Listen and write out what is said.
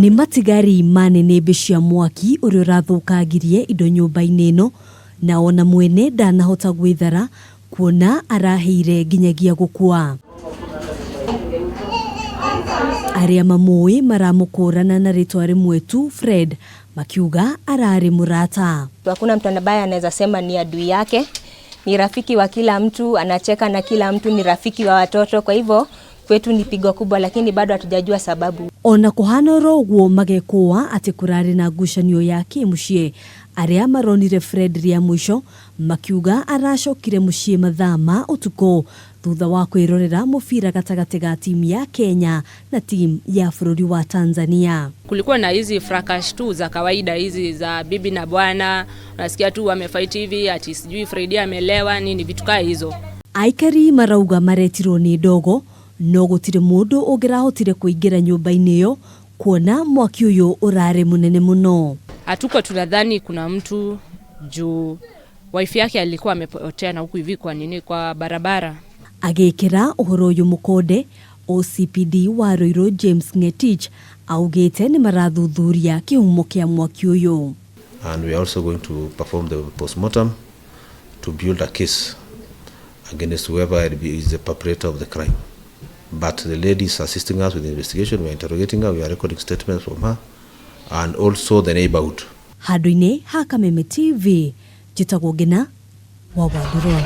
Nĩ matigari manene cia mwaki ũrĩa ũrathũkangirie indo nyũmba-inĩ ĩno, na ona mwene ndanahota gwĩthara kuona araheire nginyagia gukua. Arĩa mamũĩ maramũkũrana na rĩtwa rĩmwe tu Fred makiuga ararĩ murata. Hakuna mtu ambaye anaweza sema ni adui yake, ni rafiki wa kila mtu, anacheka na kila mtu, ni rafiki wa watoto. Kwa hivyo kwetu ni pigo kubwa, lakini bado hatujajua sababu. Ona kuhana roguo magekũa ati kurari na ngucanio yake muciĩ. Arĩa maronire Fred ria mwisho makiuga aracokire muciĩ mathaa ma utuko thutha wa kwĩrorera mũbira gatagatĩ ga timu ya Kenya na timu ya bũrũri wa Tanzania. Kulikuwa na hizi frakash tu za kawaida, hizi za bibi na bwana, unasikia tu wamefight hivi ati sijui Fred amelewa nini, vitu kama hizo. Aikari marauga maretirwo ni ndogo, no gũtirĩ mũndũ ũngĩrahotire kũingĩra nyũmba-inĩ ĩyo kuona mwaki ũyũ ũrarĩ mũnene mũno. Hatuko tunadhani kuna mtu juu wife yake alikuwa amepotea na huku hivi kwa barabara. Agĩkĩra ũhoro ũyũ mũkonde, OCPD wa Roiro James Ngetich augĩte nĩ marathuthuria kĩhumo kĩa mwaki ũyũ. And we are also going to perform the postmortem to build a case against whoever is the perpetrator of the crime. But the lady is assisting us with the investigation. We are interrogating her. We are recording statements from her and also the neighborhood. Handũ-inĩ ha Kameme TV, njĩtagwo Ngina wa Wandũrwo.